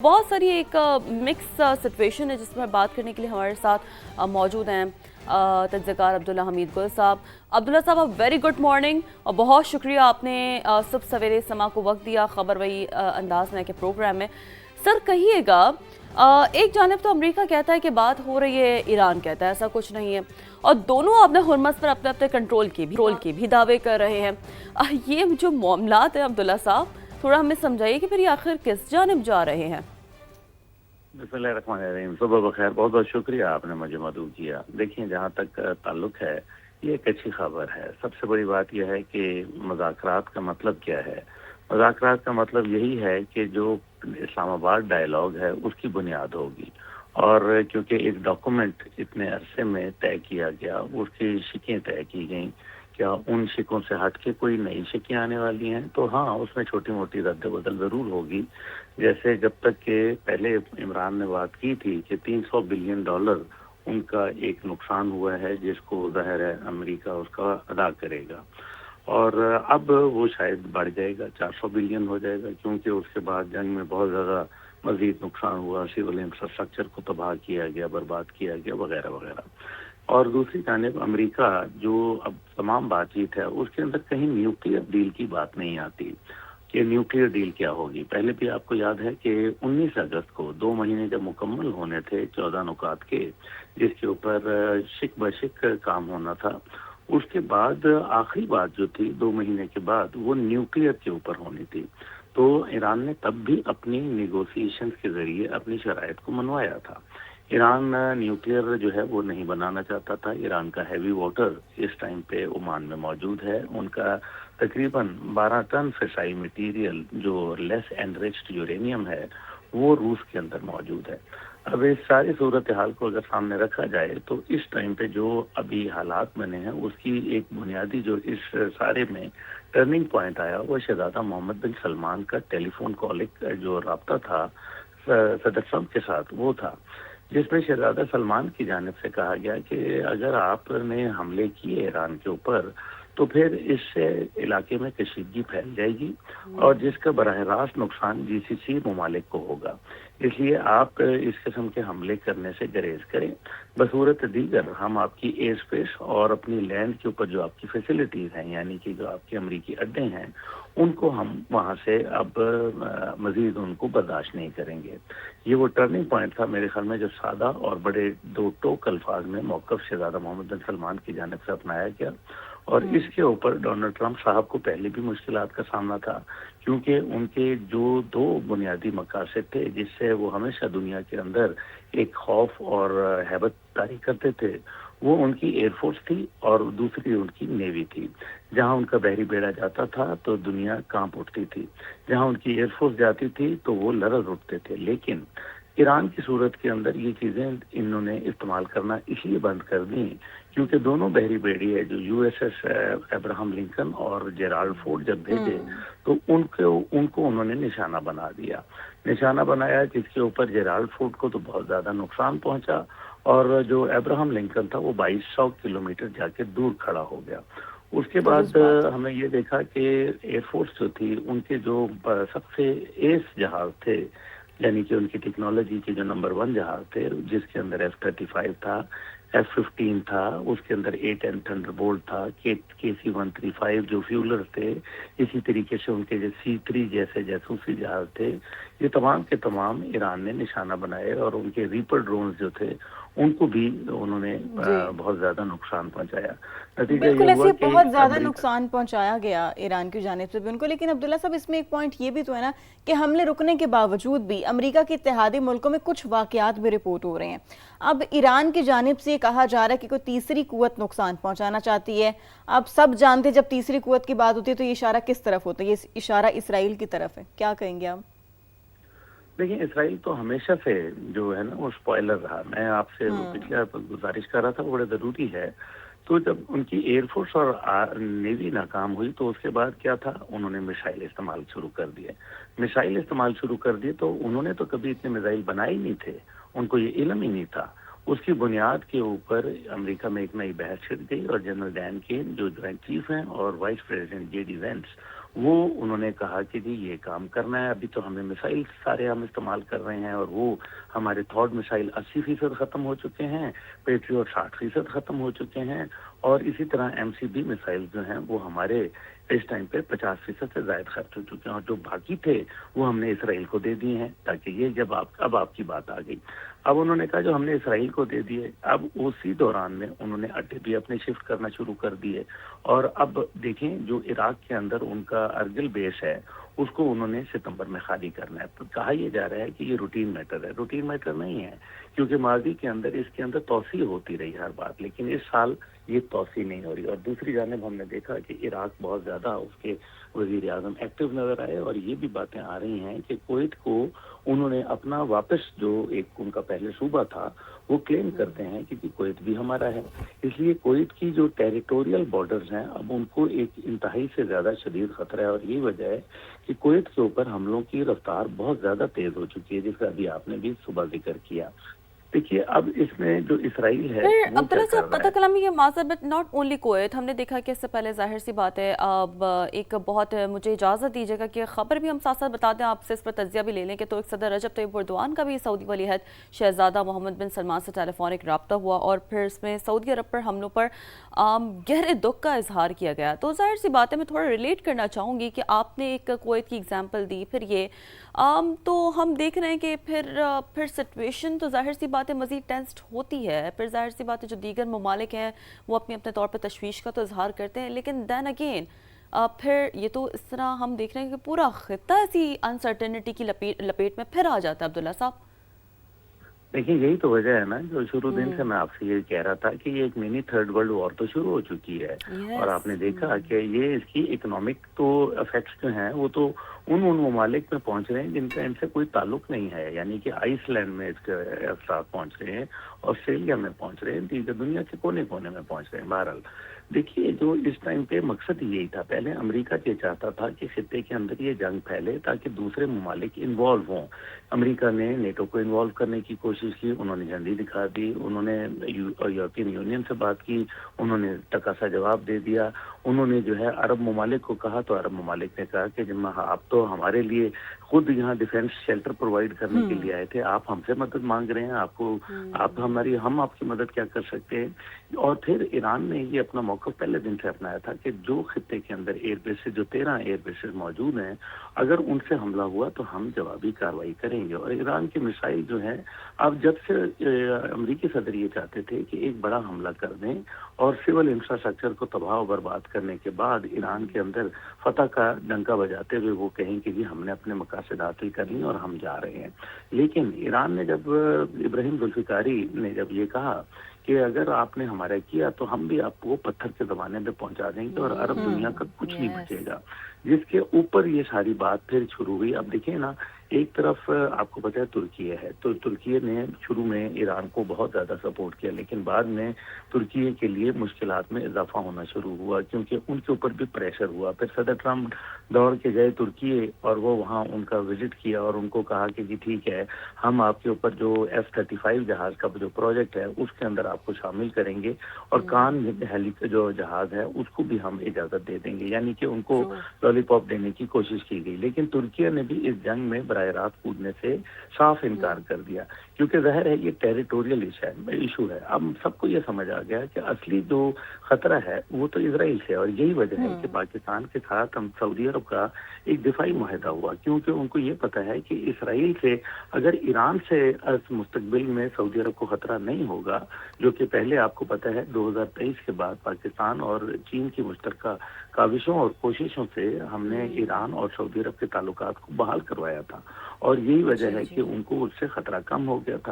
بہت ساری ایک مکس سچویشن ہے جس میں بات کرنے کے لیے ہمارے ساتھ موجود ہیں تجزیہ کار عبداللہ حمید گل صاحب۔ عبداللہ صاحب ویری گڈ مارننگ اور بہت شکریہ آپ نے صبح سویرے سما کو وقت دیا خبر وہی انداز میں کے پروگرام میں۔ سر کہیے گا ایک جانب تو امریکہ کہتا ہے کہ بات ہو رہی ہے، ایران کہتا ہے ایسا کچھ نہیں ہے، اور دونوں اپنے ہرمز پر اپنے اپنے کنٹرول کے بھی دعوے کر رہے ہیں۔ یہ جو معاملات ہیں عبداللہ صاحب تھوڑا ہمیں سمجھائیے کہ پھر یہ آخر کس جانب جا رہے ہیں؟ بسم اللہ الرحمن الرحیم۔ صبح بخیر، بہت بہت شکریہ آپ نے مجھے مدعو کیا۔ دیکھیں جہاں تک تعلق ہے یہ ایک اچھی خبر ہے۔ سب سے بڑی بات یہ ہے کہ مذاکرات کا مطلب کیا ہے۔ مذاکرات کا مطلب یہی ہے کہ جو اسلام آباد ڈائیلاگ ہے اس کی بنیاد ہوگی، اور کیونکہ ایک ڈاکومنٹ اتنے عرصے میں طے کیا گیا، اس کی شکیں طے کی گئیں، کیا ان شکوں سے ہٹ کے کوئی نئی شکیں آنے والی ہیں؟ تو ہاں، اس میں چھوٹی موٹی رد و بدل ضرور ہوگی۔ جیسے جب تک کہ پہلے عمران نے بات کی تھی کہ $300 بلین ان کا ایک نقصان ہوا ہے جس کو ظاہر ہے امریکہ اس کا ادا کرے گا، اور اب وہ شاید بڑھ جائے گا، 400 بلین ہو جائے گا، کیونکہ اس کے بعد جنگ میں بہت زیادہ مزید نقصان ہوا، سول انفراسٹرکچر کو تباہ کیا گیا، برباد کیا گیا، وغیرہ وغیرہ۔ اور دوسری جانب امریکہ جو اب تمام بات چیت ہے اس کے اندر کہیں نیوکلیر ڈیل کی بات نہیں آتی کہ نیوکلیر ڈیل کیا ہوگی۔ پہلے بھی آپ کو یاد ہے کہ 19 اگست کو 2 مہینے جب مکمل ہونے تھے 14 نکات کے، جس کے اوپر شک بشک کام ہونا تھا، اس کے بعد آخری بات جو تھی 2 مہینے کے بعد وہ نیوکلیر کے اوپر ہونی تھی۔ تو ایران نے تب بھی اپنی نیگوسیشنز کے ذریعے اپنی شرائط کو منوایا تھا۔ ایران نیوکلیر جو ہے وہ نہیں بنانا چاہتا تھا۔ ایران کا ہیوی واٹر اس ٹائم پہ عمان میں موجود ہے، ان کا تقریباً 12 ٹن فسائی مٹیریل جو لیس انریچڈ یورینیم ہے وہ روس کے اندر موجود ہے۔ اب اس ساری صورتحال کو اگر سامنے رکھا جائے تو اس ٹائم پہ جو ابھی حالات بنے ہیں اس کی ایک بنیادی جو اس سارے میں ٹرننگ پوائنٹ آیا وہ شہزادہ محمد بن سلمان کا ٹیلی فون کالنگ جو رابطہ تھا صدر ٹرمپ کے ساتھ، وہ تھا جس میں شہزادہ سلمان کی جانب سے کہا گیا کہ اگر آپ نے حملے کیے ایران کے اوپر تو پھر اس سے علاقے میں کشیدگی پھیل جائے گی اور جس کا براہ راست نقصان GCC ممالک کو ہوگا، اس لیے آپ اس قسم کے حملے کرنے سے گریز کریں۔ بصورت دیگر ہم آپ کی ایئر اسپیس اور اپنی لینڈ کے اوپر جو آپ کی فیسلٹیز ہیں، یعنی کہ جو آپ کے امریکی اڈے ہیں، ان کو ہم وہاں سے اب مزید ان کو برداشت نہیں کریں گے۔ یہ وہ ٹرننگ پوائنٹ تھا میرے خیال میں جو سادہ اور بڑے دو ٹوک الفاظ میں موقف شہزادہ محمد بن سلمان کی جانب سے اپنایا گیا، اور اس کے اوپر ڈونلڈ ٹرمپ صاحب کو پہلے بھی مشکلات کا سامنا تھا، کیونکہ ان کے جو 2 بنیادی مقاصد تھے جس سے وہ ہمیشہ دنیا کے اندر ایک خوف اور ہیبت طاری کرتے تھے، وہ ان کی ایئر فورس تھی اور دوسری ان کی نیوی تھی۔ جہاں ان کا بحری بیڑا جاتا تھا تو دنیا کانپ اٹھتی تھی، جہاں ان کی ایئر فورس جاتی تھی تو وہ لرز اٹھتے تھے۔ لیکن ایران کی صورت کے اندر یہ چیزیں انہوں نے استعمال کرنا اس لیے بند کر دیں کیونکہ دونوں بحری بیڑی ہے جو USS ابراہم لنکن اور جیرالڈ فورڈ جب بھیجے تو ان کو انہوں نے نشانہ بنایا جس کے اوپر جیرالڈ فورڈ کو تو بہت زیادہ نقصان پہنچا، اور جو ابراہم لنکن تھا وہ 2200 کلومیٹر جا کے دور کھڑا ہو گیا۔ اس کے بعد ہمیں یہ دیکھا کہ ایئر فورس جو تھی ان کے جو سب سے ایس جہاز تھے، یعنی کہ ان کی ٹیکنالوجی کے جو نمبر 1 جہاز تھے جس کے اندر F-35 تھا، F-15 تھا، اس کے اندر A-10 تھنڈر بولٹ تھا، KC-135 جو فیولر تھے، اسی طریقے سے ان کے جو C-3 جیسے جاسوسی جہاز تھے، یہ تمام کے تمام ایران نے نشانہ بنائے، اور ان کے ریپر ڈرونز جو تھے ان کو بھی انہوں نے بہت زیادہ نقصان پہنچایا۔ نتیجہ بالکل یہ ہوا ایسے کہ بہت زیادہ نقصان پہنچایا گیا ایران کی جانب سے بھی ان کو، لیکن عبداللہ صاحب اس میں ایک پوائنٹ یہ بھی تو ہے نا کہ حملے رکنے کے باوجود بھی امریکہ کے اتحادی ملکوں میں کچھ واقعات بھی رپورٹ ہو رہے ہیں۔ اب ایران کی جانب سے کہا جا رہا ہے کہ کوئی تیسری قوت نقصان پہنچانا چاہتی ہے۔ اب سب جانتے جب تیسری قوت کی بات ہوتی ہے تو یہ اشارہ کس طرف ہوتا ہے؟ یہ اشارہ اسرائیل کی طرف ہے، کیا کہیں گے آپ؟ دیکھیں، اسرائیل تو ہمیشہ سے جو ہے نا وہ اسپوائلر رہا۔ میں آپ سے پچھلے گزارش کر رہا تھا، وہ بڑا ضروری ہے۔ تو جب ان کی ایئر فورس اور نیوی ناکام ہوئی تو اس کے بعد کیا تھا، انہوں نے میزائل استعمال شروع کر دیے تو انہوں نے تو کبھی اتنے میزائل بنائے ہی نہیں تھے، ان کو یہ علم ہی نہیں تھا۔ اس کی بنیاد کے اوپر امریکہ میں ایک نئی بحث چھڑ گئی، اور جنرل ڈین کین جو جوائنٹ چیف ہیں اور وائس پریزیڈنٹ JD وینس، وہ انہوں نے کہا کہ جی یہ کام کرنا ہے. ابھی تو ہمیں میسائل سارے ہم استعمال کر رہے ہیں اور وہ ہمارے تھاڈ میسائل 80% ختم ہو چکے ہیں, پیٹریوٹ 60% ختم ہو چکے ہیں, اور اسی طرح MCB میسائل جو ہیں وہ ہمارے اس ٹائم پہ 50% سے زائد خرچ ہو چکے ہیں, اور جو باقی تھے وہ ہم نے اسرائیل کو دے دیے ہیں. تاکہ یہ جب اب آپ کی بات آ گئی, اب انہوں نے کہا جو ہم نے اسرائیل کو دے دیے, اب اسی دوران میں انہوں نے اڈے بھی اپنے شفٹ کرنا شروع کر دیے. اور اب دیکھیں جو عراق کے اندر ان کا ارگل بیس ہے اس کو انہوں نے ستمبر میں خالی کرنا ہے. تو کہا یہ جا رہا ہے کہ یہ روٹین میٹر ہے. روٹین میٹر نہیں ہے, کیونکہ ماضی کے اندر اس کے اندر توسیع ہوتی رہی ہر بات, لیکن اس سال یہ توسیع نہیں ہو رہی. اور دوسری جانب ہم نے دیکھا کہ عراق بہت زیادہ اس کے وزیر اعظم ایکٹیو نظر آئے, اور یہ بھی باتیں آ رہی ہیں کہ کویت کو انہوں نے اپنا واپس جو ایک ان کا پہلے صوبہ تھا وہ کلیم کرتے ہیں کیونکہ کویت بھی ہمارا ہے. اس لیے کویت کی جو ٹیریٹوریل بارڈرز ہیں اب ان کو ایک انتہائی سے زیادہ شدید خطرہ ہے, اور یہی وجہ ہے کہ کویت کے اوپر حملوں کی رفتار بہت زیادہ تیز ہو چکی ہے, جس کا ابھی آپ نے بھی صبح ذکر کیا. دیکھیے اب اس میں جو اسرائیل ہے پھر وہ کیا عبداللہ کر صاحب رہا پتہ ہے. کلامی یہ معذر بٹ ناٹ اونلی کویت, ہم نے دیکھا کہ اس سے پہلے ظاہر سی بات ہے اب ایک بہت مجھے اجازت دیجیے گا کہ خبر بھی ہم ساتھ ساتھ بتا دیں, آپ سے اس پر تجزیہ بھی لے لیں کہ تو ایک صدر رجب طیب اردوان کا بھی سعودی ولی عہد شہزادہ محمد بن سلمان سے ٹیلی فونک رابطہ ہوا, اور پھر اس میں سعودی عرب پر حملوں پر گہرے دکھ کا اظہار کیا گیا. تو ظاہر سی بات ہے میں تھوڑا ریلیٹ کرنا چاہوں گی کہ آپ نے ایک کویت کی اگزامپل دی, پھر یہ تو ہم دیکھ رہے ہیں کہ پھر سچویشن تو ظاہر سی بات ہے مزید ٹینسڈ ہوتی ہے. پھر ظاہر سی بات ہے جو دیگر ممالک ہیں وہ اپنے طور پر تشویش کا تو اظہار کرتے ہیں, لیکن دین اگین پھر یہ تو اس طرح ہم دیکھ رہے ہیں کہ پورا خطہ ایسی انسرٹینٹی کی لپیٹ میں پھر آ جاتا ہے. عبداللہ صاحب دیکھیں یہی تو وجہ ہے نا جو شروع دن سے میں آپ سے یہ کہہ رہا تھا کہ یہ ایک منی تھرڈ ورلڈ وار تو شروع ہو چکی ہے, اور آپ نے دیکھا کہ یہ اس کی اکنامک تو افیکٹس جو ہیں وہ تو ان ممالک میں پہنچ رہے ہیں جن کا ان سے کوئی تعلق نہیں ہے, یعنی کہ آئس لینڈ میں اس کے اثرات پہنچ رہے ہیں, آسٹریلیا میں پہنچ رہے ہیں, دیگر دنیا کے کونے کونے میں پہنچ رہے ہیں. بہرحال دیکھیے جو اس ٹائم پہ مقصد یہی تھا, پہلے امریکہ یہ چاہتا تھا کہ خطے کے اندر یہ جنگ پھیلے تاکہ دوسرے ممالک انوالو ہوں. امریکہ نے نیٹو کو انوالو کرنے کی کوشش کی, انہوں نے جھنڈی دکھا دی, انہوں نے یورپین یونین سے بات کی, انہوں نے ٹکا سا جواب دے دیا. انہوں نے جو ہے عرب ممالک کو کہا تو عرب ممالک نے کہا کہ آپ تو ہمارے لیے خود یہاں ڈیفینس شیلٹر پرووائڈ کرنے کے لیے آئے تھے, آپ ہم سے مدد مانگ رہے ہیں, ہم آپ کی مدد کیا کر سکتے ہیں. اور پھر ایران نے یہ اپنا موقف پہلے دن سے اپنایا تھا کہ جو خطے کے اندر ایئر بیسز جو 13 ایئر بیسز موجود ہیں اگر ان سے حملہ ہوا تو ہم جوابی کارروائی کریں گے. اور ایران کے میسائل جو ہیں اب جب سے امریکی صدر یہ چاہتے تھے کہ ایک بڑا حملہ کر دیں اور سول انفراسٹرکچر کو تباہ و برباد کرنے کے بعد ایران کے اندر فتح کا ڈنکا بجاتے ہوئے وہ کہیں کہ جی ہم نے اپنے مقاصد حاصل کر لی اور ہم جا رہے ہیں. لیکن ایران نے جب ابراہیم ذوالفقاری نے جب یہ کہا کہ اگر آپ نے ہمارا کیا تو ہم بھی آپ کو پتھر کے زمانے میں پہنچا دیں گے اور عرب دنیا کا کچھ نہیں بچے گا, جس کے اوپر یہ ساری بات پھر شروع ہوئی. اب دیکھیں نا, ایک طرف آپ کو پتہ ہے ترکی ہے, تو ترکی نے شروع میں ایران کو بہت زیادہ سپورٹ کیا, لیکن بعد میں ترکی کے لیے مشکلات میں اضافہ ہونا شروع ہوا کیونکہ ان کے اوپر بھی پریشر ہوا. پھر صدر ٹرمپ دوڑ کے گئے ترکی اور وہ وہاں ان کا وزٹ کیا اور ان کو کہا کہ جی ٹھیک ہے ہم آپ کے اوپر جو F-35 جہاز کا جو پروجیکٹ ہے اس کے اندر آپ کو شامل کریں گے, اور کان ہیلی جو جہاز ہے اس کو بھی ہم اجازت دے دیں گے, یعنی کہ ان کو لالی پاپ دینے کی کوشش کی گئی. لیکن ترکی نے بھی اس جنگ میں براہ راست کودنے سے صاف انکار کر دیا کیونکہ ظاہر ہے یہ ٹیریٹوریل ایشو ہے. اب سب کو یہ سمجھ آ گیا کہ اصلی جو خطرہ ہے وہ تو اسرائیل سے, اور یہی وجہ ہے کہ پاکستان کے ساتھ ہم سعودی عرب کا ایک دفاعی معاہدہ ہوا, کیونکہ ان کو یہ پتہ ہے کہ اسرائیل سے اگر ایران سے مستقبل میں سعودی عرب کو خطرہ نہیں ہوگا, جو کہ پہلے آپ کو پتہ ہے 2023 کے بعد پاکستان اور چین کی مشترکہ کاوشوں اور کوششوں سے ہم نے ایران اور سعودی عرب کے تعلقات کو بحال کروایا تھا, اور یہی وجہ ہے کہ ان کو اس سے خطرہ کم ہو گیا تھا.